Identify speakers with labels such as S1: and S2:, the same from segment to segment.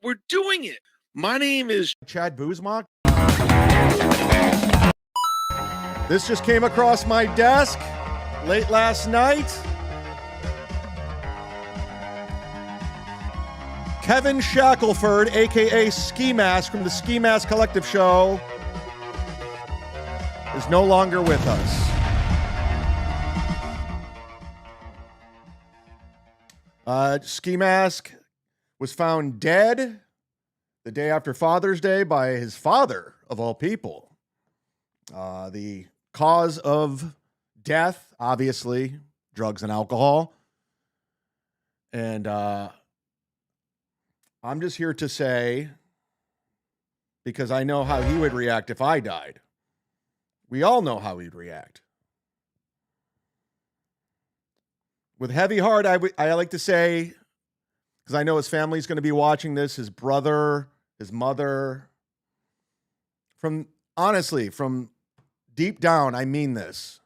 S1: We're doing it. My name is
S2: Chad Buzmak. This just came across my desk late last night. Kevin Shackelford, a.k.a. Ski Mask from the Ski Mask Collective Show, is no longer with us. Ski Mask was found dead the day after Father's Day by his father, of all people. The cause of death, obviously, drugs and alcohol. And I'm just here to say, because I know how he would react if I died. We all know how he'd react. With heavy heart, I like to say, because I know his family's going to be watching this, his brother, his mother. Honestly, from deep down, I mean this.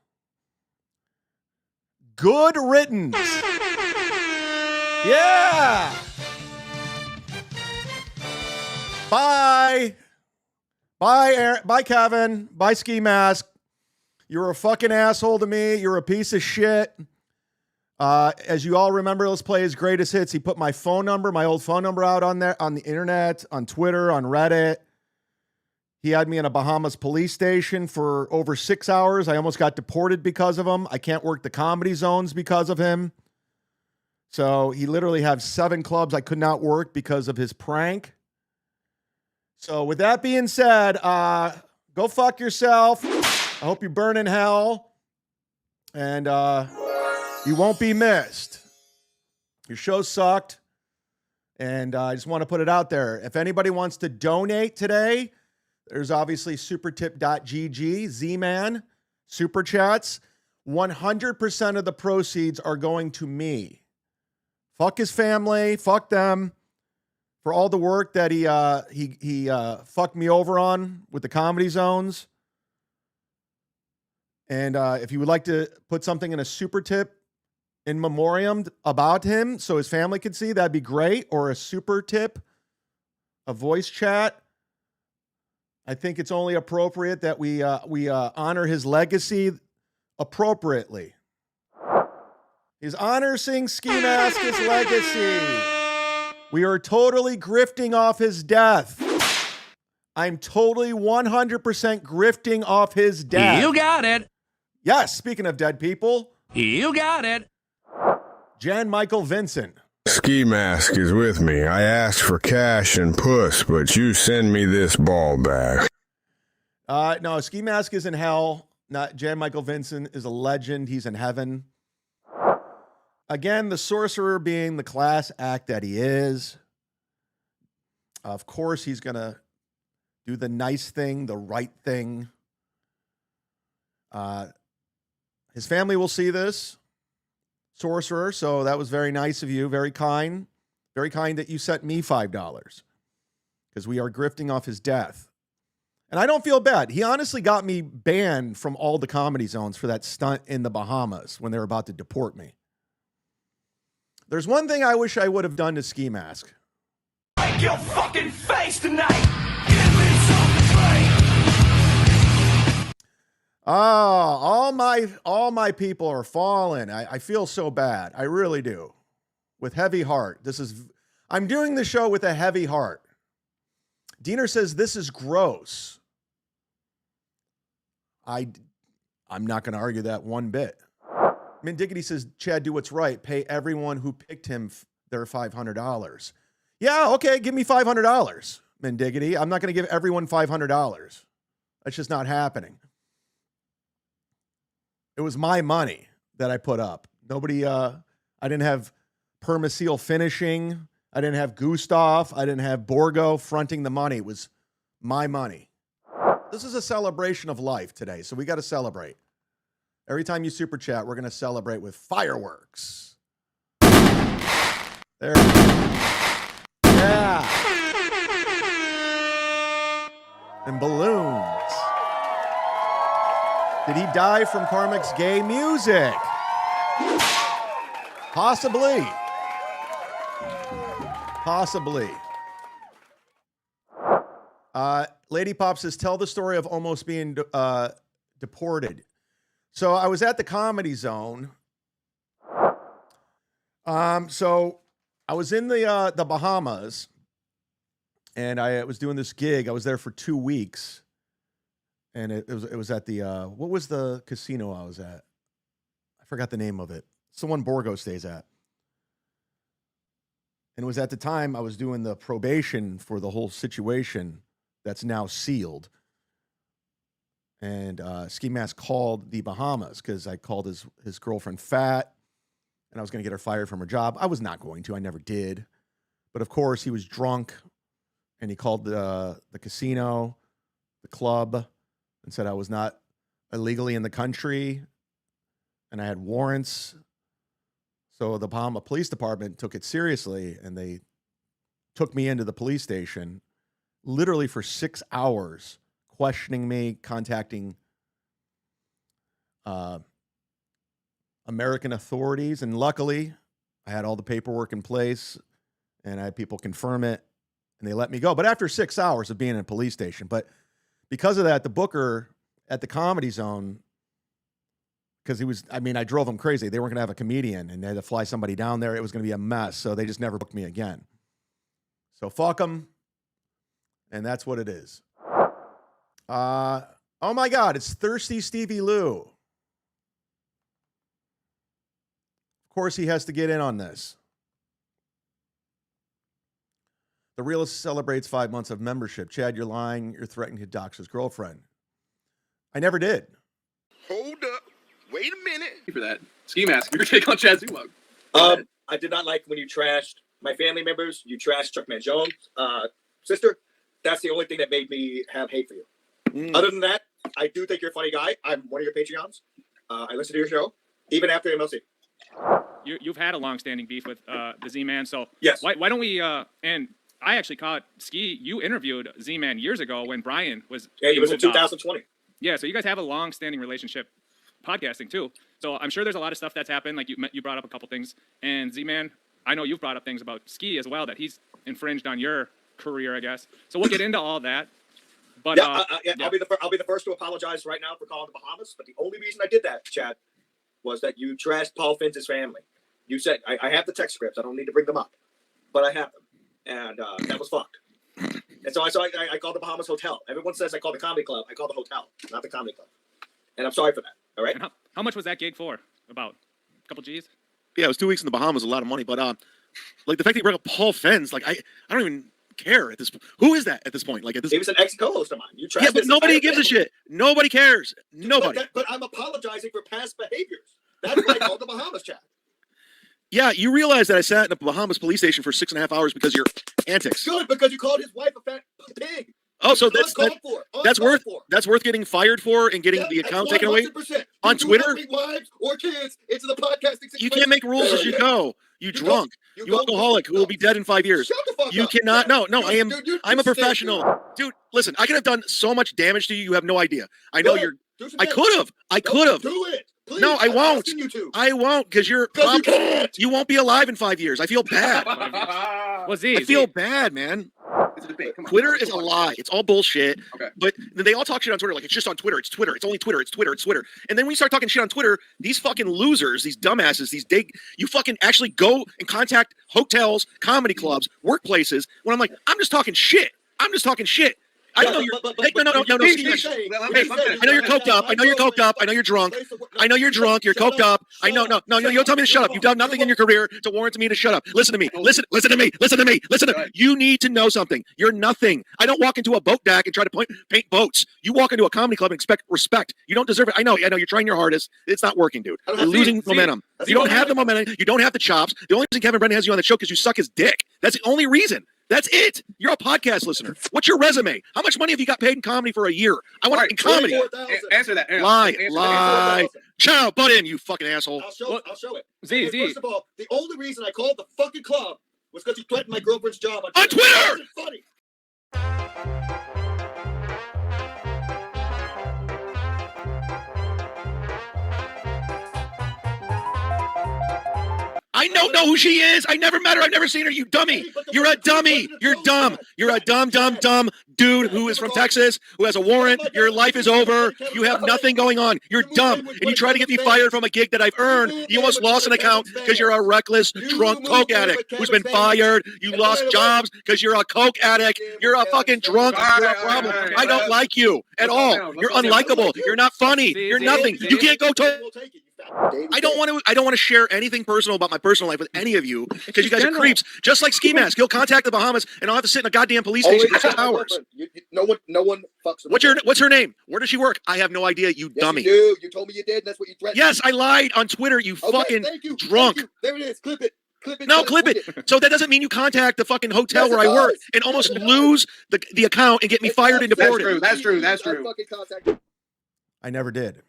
S2: Good riddance. Yeah. Bye. Bye, Aaron. Bye, Kevin. Bye, Ski Mask. You're a fucking asshole to me. You're a piece of shit. As you all remember, let's play his greatest hits. He put my phone number, my old phone number out on there, on the internet, on Twitter, on Reddit. He had me in a Bahamas police station for over 6 hours. I almost got deported because of him. I can't work the comedy zones because of him. So he literally had 7 clubs I could not work because of his prank. So with that being said, go fuck yourself. I hope you burn in hell. And you won't be missed. Your show sucked. And I just want to put it out there. If anybody wants to donate today, there's obviously supertip.gg, Z-Man, Super Chats. 100% of the proceeds are going to me. Fuck his family. Fuck them. For all the work that he fucked me over on with the comedy zones. And if you would like to put something in a super tip in memoriam about him so his family could see, that'd be great. Or a super tip, a voice chat. I think it's only appropriate that we honor his legacy appropriately. He's honoring Ski Mask his legacy. We are totally grifting off his death. I'm totally 100% grifting off his death.
S3: You got it.
S2: Yes, speaking of dead people.
S3: You got it.
S2: Jan Michael Vincent.
S4: Ski Mask is with me. I asked for cash and puss, but you send me this ball back.
S2: No, Ski Mask is in hell. Not Jan Michael Vincent is a legend. He's in heaven. Again, the sorcerer being the class act that he is. Of course, he's going to do the nice thing, the right thing. His family will see this, sorcerer, so that was very nice of you, very kind. Very kind that you sent me $5 because we are grifting off his death. And I don't feel bad. He honestly got me banned from all the comedy zones for that stunt in the Bahamas when they were about to deport me. There's one thing I wish I would have done to Ski Mask.
S3: Break your fucking face tonight. Give me something.
S2: All my people are falling. I feel so bad. I really do. With heavy heart. I'm doing the show with a heavy heart. Diener says this is gross. I'm not going to argue that one bit. Mindiggity says, Chad, do what's right. Pay everyone who picked him their $500. Yeah, okay, give me $500, Mindiggity. I'm not going to give everyone $500. That's just not happening. It was my money that I put up. Nobody, I didn't have Permaseal finishing. I didn't have Gustav. I didn't have Borgo fronting the money. It was my money. This is a celebration of life today, so we got to celebrate. Every time you super chat, we're going to celebrate with fireworks. There. Yeah. And balloons. Did he die from Carmack's gay music? Possibly. Possibly. Lady Pop says, tell the story of almost being deported. So I was at the Comedy Zone. So I was in the Bahamas, and I was doing this gig. I was there for 2 weeks, and it was at the what was the casino I was at? I forgot the name of it. It's the one Borgo stays at. And it was at the time I was doing the probation for the whole situation that's now sealed. And Ski Mask called the Bahamas because I called his girlfriend fat, and I was going to get her fired from her job. I was not going to. I never did. But of course, he was drunk, and he called the casino, the club, and said I was not illegally in the country, and I had warrants. So the Bahama Police Department took it seriously, and they took me into the police station literally for 6 hours, questioning me, contacting American authorities. And luckily, I had all the paperwork in place, and I had people confirm it, and they let me go. But after 6 hours of being in a police station. But because of that, the booker at the Comedy Zone, because I drove them crazy. They weren't going to have a comedian, and they had to fly somebody down there. It was going to be a mess. So they just never booked me again. So fuck them. And that's what it is. Oh my God, it's Thirsty Stevie Lou. Of course he has to get in on this. The Realist celebrates 5 months of membership. Chad, you're lying. You're threatening to dox his girlfriend. I never did.
S1: Hold up. Wait a minute.
S5: For that. Ski Mask, your take on Chad Zumwalt.
S6: I did not like when you trashed my family members. You trashed Chuck Mangione, sister. That's the only thing that made me have hate for you. Other than that, I do think you're a funny guy. I'm one of your Patreons. I listen to your show, even after MLC.
S7: You've had a long-standing beef with the Z-Man, so
S6: yes.
S7: Why don't we? And I actually caught Ski. You interviewed Z-Man years ago when Brian was.
S6: Yeah, he was in 2020.
S7: Yeah, so you guys have a long-standing relationship, podcasting too. So I'm sure there's a lot of stuff that's happened. Like you brought up a couple things, and Z-Man, I know you've brought up things about Ski as well that he's infringed on your career, I guess. So we'll get into all that. But
S6: I'll be the first to apologize right now for calling the Bahamas. But the only reason I did that, Chad, was that you trashed Paul Finn's family. You said I have the text scripts. I don't need to bring them up, but I have them, and that was fucked. And so I called the Bahamas Hotel. Everyone says I call the comedy club. I call the hotel, not the comedy club. And I'm sorry for that. All right.
S7: And how much was that gig for? About a couple G's?
S1: Yeah, it was 2 weeks in the Bahamas, a lot of money. But like the fact that you brought up Paul Fenn's, like I don't even care at this point. Who is that at this point? Like at this.
S6: He was an ex-co-host of mine. You trashed.
S1: Yeah, but nobody gives a shit. Nobody cares. Nobody.
S6: But I'm apologizing for past behaviors. That's why I called the Bahamas, Chad.
S1: Yeah, you realize that I sat in a Bahamas police station for 6.5 hours because of your antics.
S6: Good, because you called his wife a fat pig.
S1: Oh, so that's worth getting fired for and getting the account taken away on Twitter.
S6: Wives or kids into the podcasting.
S1: You can't make rules as you go. You drunk. You alcoholic who will be dead in 5 years.
S6: Shut the fuck
S1: you
S6: up.
S1: cannot. No.
S6: Dude,
S1: I'm a professional, dude. Listen, I could have done so much damage to you. You have no idea. I know you're. I could have.
S6: Do it. Please,
S1: no, I won't. I won't because you
S6: can't.
S1: You won't be alive in 5 years. I feel bad.
S7: Well, Z,
S1: I feel bad, man.
S5: It's a debate. Come on.
S1: Twitter is a lie. It's all bullshit.
S5: Okay.
S1: But they all talk shit on Twitter. Like, it's just on Twitter. It's Twitter. It's only Twitter. It's Twitter. It's Twitter. And then when you start talking shit on Twitter, these fucking losers, these dumbasses, you fucking actually go and contact hotels, comedy clubs, workplaces. When I'm like, I'm just talking shit. I know you're. No. Hey, I know you're coked up. I know you're coked up. I know you're drunk. I know you're drunk. You're coked up. I know. No. You don't tell me to shut up. You've done nothing in your career to warrant me to shut up. Listen to me. Listen to me. You need to know something. You're nothing. I don't walk into a boat deck and try to paint boats. You walk into a comedy club and expect respect. You don't deserve it. I know. You're trying your hardest. It's not working, dude. You're losing momentum. You don't have the momentum. You don't have the chops. The only reason Kevin Brennan has you on the show because you suck his dick. That's the only reason. That's it. You're a podcast listener. What's your resume? How much money have you got paid in comedy for a year? I want it in comedy.
S5: Answer that.
S1: Lie. Ciao, butt in, you fucking asshole.
S6: I'll show it.
S7: Z.
S6: First of all, the only reason I called the fucking club was because you threatened my girlfriend's job
S1: on Twitter.
S6: That wasn't funny.
S1: I know know who she is. I never met her. I've never seen her. You dummy. You're a dummy. You're dumb. You're a dumb dude who is from Texas, who has a warrant. Your life is over. You have nothing going on. You're dumb. And you try to get me fired from a gig that I've earned. You almost lost an account because you're a reckless, drunk coke addict who's been fired. You lost jobs because you're a coke addict. You're a fucking drunk. You're a problem. I don't like you at all. You're unlikable. You're not funny. You're nothing. You can't go to. I don't want to share anything personal about my personal life with any of you because you guys are creeps. Just like Ski Mask, he'll contact the Bahamas, and I'll have to sit in a goddamn police station for 2 hours.
S6: No one fucks with
S1: What's her name? Where does she work? I have no idea. You dummy.
S6: Yes, you do. You told me you did. And that's what you threatened.
S1: Yes, I lied on Twitter. You fucking
S6: thank you,
S1: drunk.
S6: thank you. There it is. Clip it.
S1: No, clip it. So that doesn't mean you contact the fucking hotel
S6: Yes,
S1: where
S6: it
S1: I work
S6: does.
S1: and almost lose the account and get me fired and
S5: That's
S1: deported.
S5: true. That's true. That's
S6: I
S5: true.
S6: fucking contacted.
S2: I never did.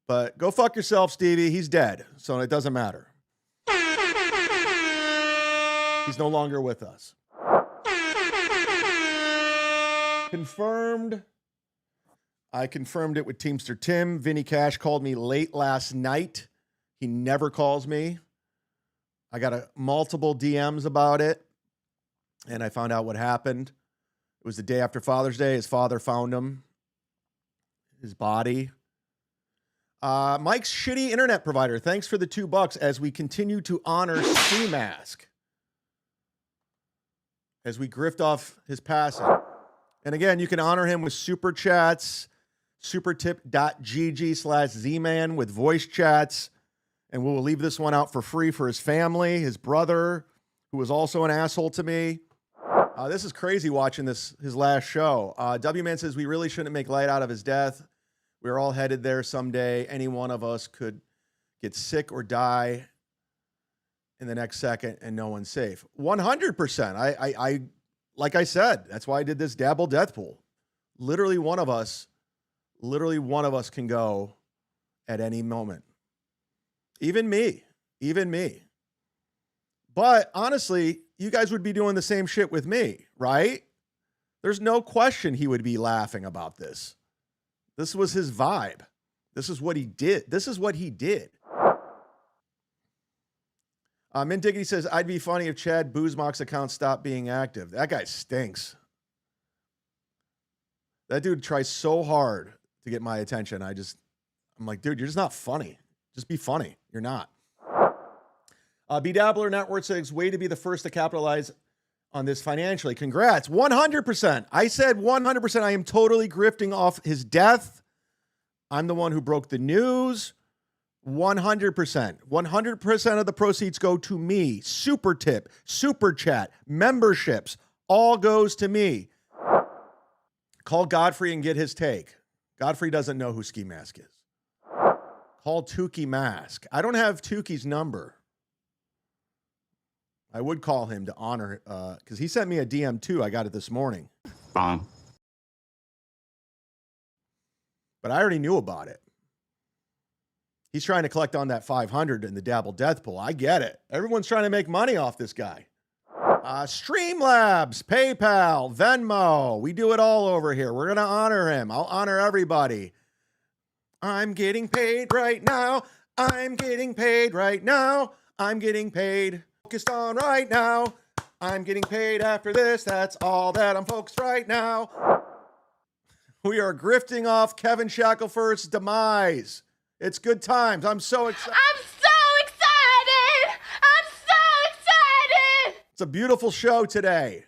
S2: But go fuck yourself, Stevie. He's dead, so it doesn't matter. He's no longer with us. Confirmed. I confirmed it with Teamster Tim. Vinny Cash called me late last night. He never calls me. I got multiple DMs about it, and I found out what happened. It was the day after Father's Day. His father found him, his body. Mike's shitty internet provider. Thanks for the $2 as we continue to honor Ski Mask. As we grift off his passing. And again, you can honor him with super chats, supertip.gg/Zman with voice chats. And we will leave this one out for free for his family, his brother, who was also an asshole to me. This is crazy watching his last show. W-Man says we really shouldn't make light out of his death. We're all headed there someday. Any one of us could get sick or die in the next second, and no one's safe. 100%. I like I said, that's why I did this Dabble Death Pool. Literally one of us can go at any moment. Even me. But honestly, you guys would be doing the same shit with me, right? There's no question he would be laughing about this. This was his vibe. This is what he did. Mint Diggity says, I'd be funny if Chad Boozmock's account stopped being active. That guy stinks. That dude tries so hard to get my attention. I'm like, dude, you're just not funny. Just be funny. You're not. B-Dabbler Network says, way to be the first to capitalize on this financially. Congrats. 100%. I said 100%. I am totally grifting off his death. I'm the one who broke the news. 100%. 100% of the proceeds go to me. Super tip, super chat, memberships, all goes to me. Call Godfrey and get his take. Godfrey doesn't know who Ski Mask is. Call Tukey Mask. I don't have Tukey's number. I would call him to honor, because he sent me a DM too. I got it this morning.
S8: Bomb.
S2: But I already knew about it. He's trying to collect on that 500 in the Dabble Death Pool. I get it. Everyone's trying to make money off this guy. Streamlabs, PayPal, Venmo. We do it all over here. We're going to honor him. I'll honor everybody. I'm getting paid right now. I'm getting paid right now. I'm getting paid. Focused on right now. I'm getting paid after this. That's all that I'm focused right now. We are grifting off Kevin Shackelford's demise. It's good times. I'm so excited. It's a beautiful show today.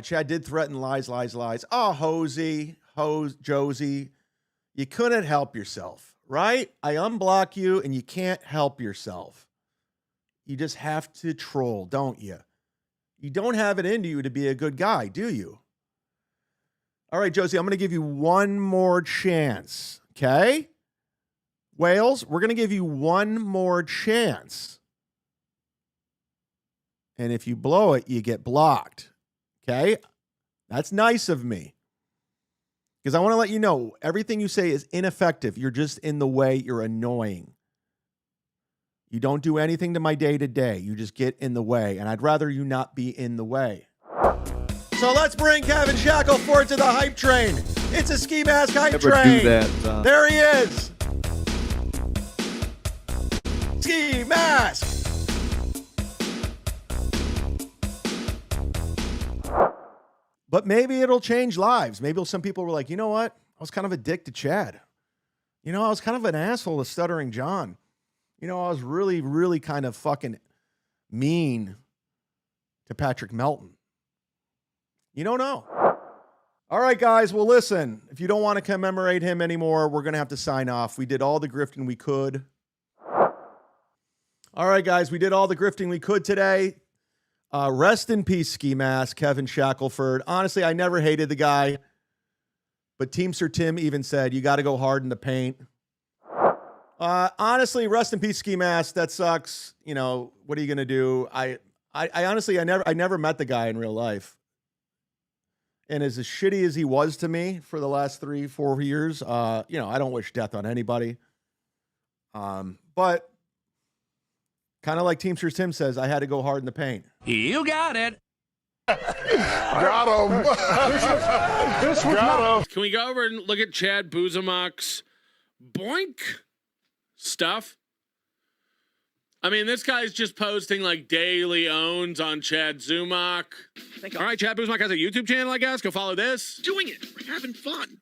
S2: Chad did threaten lies. Oh, Josie, you couldn't help yourself, right? I unblock you and you can't help yourself. You just have to troll, don't you? You don't have it into you to be a good guy, do you? All right, Josie, I'm going to give you one more chance, okay? Wales, we're going to give you one more chance. And if you blow it, you get blocked, okay? That's nice of me. Because I want to let you know, everything you say is ineffective. You're just in the way. You're annoying. You don't do anything to my day-to-day. You just get in the way. And I'd rather you not be in the way. So let's bring Kevin Shackelford to the hype train. It's a Ski Mask hype train.
S9: Never do that.
S2: There he is. Ski Mask. But maybe it'll change lives. Maybe some people were like, you know what? I was kind of a dick to Chad. You know, I was kind of an asshole to Stuttering John. You know, I was really, really kind of fucking mean to Patrick Melton. You don't know. All right, guys. Well, listen, if you don't want to commemorate him anymore, we're going to have to sign off. We did all the grifting we could. All right, guys. We did all the grifting we could today. Rest in peace, Ski Mask, Kevin Shackelford. Honestly, I never hated the guy. But Teamster Tim even said, you got to go hard in the paint. Honestly, rest in peace, Ski Mask. That sucks. You know, what are you going to do? I honestly, I never met the guy in real life. And as shitty as he was to me for the last 3-4 years, you know, I don't wish death on anybody. But kind of like Teamster Tim says, I had to go hard in the paint.
S3: You got it.
S4: Got him. Got him.
S8: Can we go over and look at Chad Buzumok's boink stuff? I mean, this guy's just posting like daily owns on Chad Zumach. All right, Chad Buzumok has a YouTube channel, I guess. Go follow this.
S1: Doing it. We're having fun.